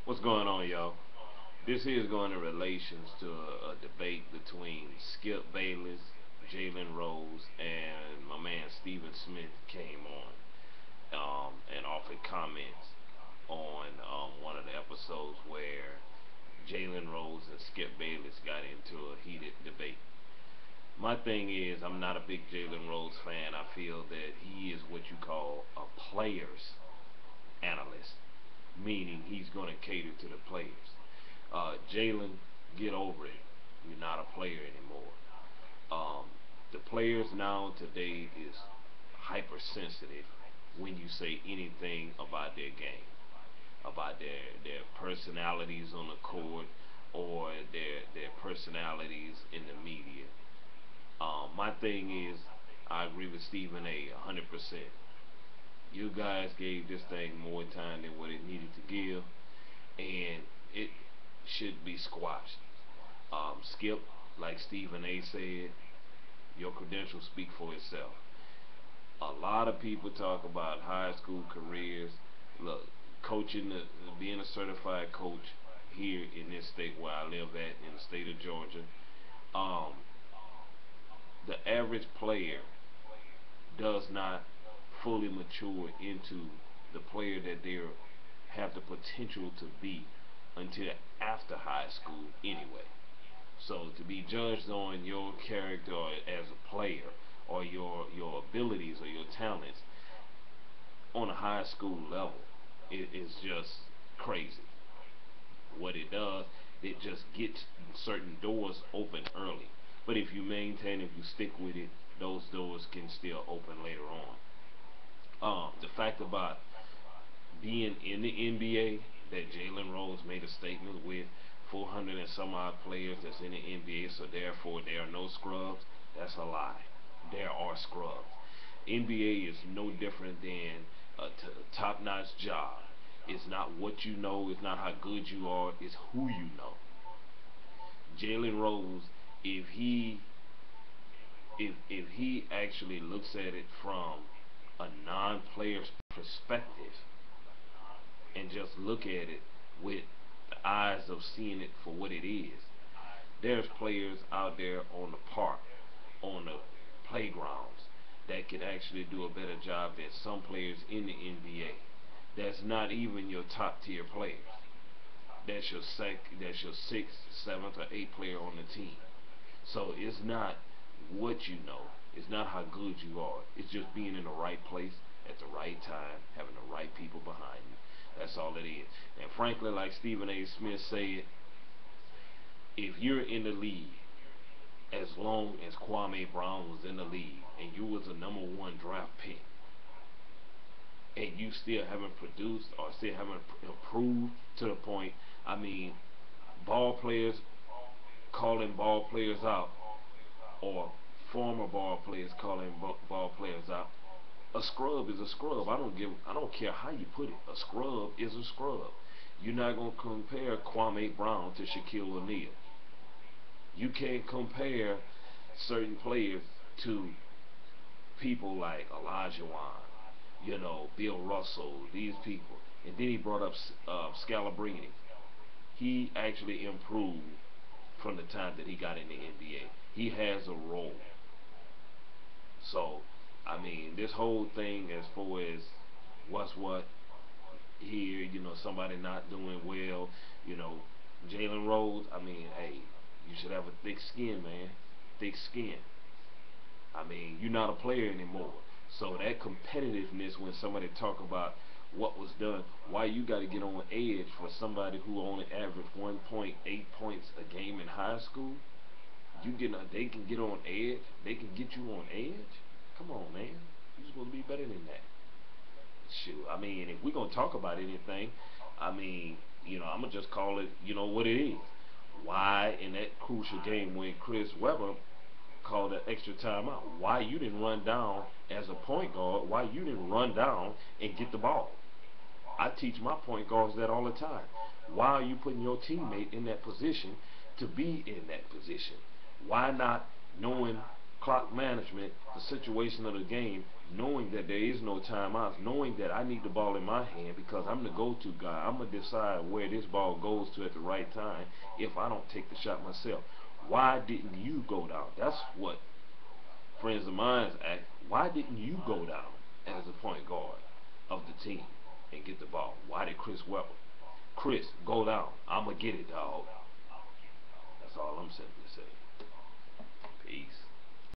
What's going on, y'all? This here is going in relations to a debate between Skip Bayless, Jalen Rose, and my man Stephen Smith came on and offered comments on one of the episodes where Jalen Rose and Skip Bayless got into a heated debate. My thing is, I'm not a big Jalen Rose fan. I feel that he is what you call a player's analyst, meaning he's going to cater to the players. Jalen, get over it. You're not a player anymore. Um, the players now today is hypersensitive when you say anything about their game, about their personalities on the court or their personalities in the media. My thing is, I agree with Stephen A. 100%. You guys gave this thing more time than what it needed to give, and it should be squashed. Skip, like Stephen A. said, your credentials speak for itself. A lot of people talk about high school careers. Look, coaching, being a certified coach here in this state where I live at, in the state of Georgia, um, the average player does not fully mature into the player that they have the potential to be until after high school anyway. So to be judged on your character as a player or your abilities or your talents on a high school level is just crazy. What it does, it just gets certain doors open early. But if you maintain, if you stick with it, those doors can still open later on. The fact about being in the NBA that Jalen Rose made a statement with 400 and some odd players that's in the NBA, so therefore there are no scrubs. That's a lie. There are scrubs. NBA is no different than a top-notch job. It's not what you know. It's not how good you are. It's who you know. Jalen Rose, if he if he actually looks at it from a non-player's perspective and just look at it with the eyes of seeing it for what it is, there's players out there on the park, on the playgrounds that can actually do a better job than some players in the NBA. That's not even your top tier players. That's your sixth, seventh, or eighth player on the team. So it's not what you know. It's not how good you are. It's just being in the right place at the right time, having the right people behind you. That's all it is. And frankly, like Stephen A. Smith said, if you're in the league as long as Kwame Brown was in the league and you was a number one draft pick and you still haven't produced or still haven't improved to the point, I mean, ball players calling ball players out or former ball players calling ball players out. A scrub is a scrub. I don't care how you put it. A scrub is a scrub. You're not gonna compare Kwame Brown to Shaquille O'Neal. You can't compare certain players to people like Elijah Wan, Bill Russell, these people. And then he brought up Scalabrini. He actually improved from the time that he got in the NBA. He has a role. So, I mean, this whole thing as far as what's what here, somebody not doing well, you know, Jalen Rose, I mean, hey, you should have a thick skin, man. Thick skin. I mean, you're not a player anymore. So that competitiveness when somebody talk about what was done, why you got to get on edge for somebody who only averaged 1.8 points a game in high school, they can get on edge. They can get you on edge. Come on, man. You're supposed to be better than that. Shoot, I mean, if we're gonna talk about anything, I mean, I'm gonna just call it, what it is. Why in that crucial game when Chris Webber called an extra timeout, why you didn't run down as a point guard? Why you didn't run down and get the ball? I teach my point guards that all the time. Why are you putting your teammate in that position to be in that position? Why not knowing clock management, the situation of the game, knowing that there is no timeouts, knowing that I need the ball in my hand because I'm the go-to guy. I'm going to decide where this ball goes to at the right time if I don't take the shot myself. Why didn't you go down? That's what friends of mine ask. Why didn't you go down as the point guard of the team and get the ball? Why did Chris Webber? Chris, go down. I'm going to get it, dog. That's all I'm simply saying. Peace.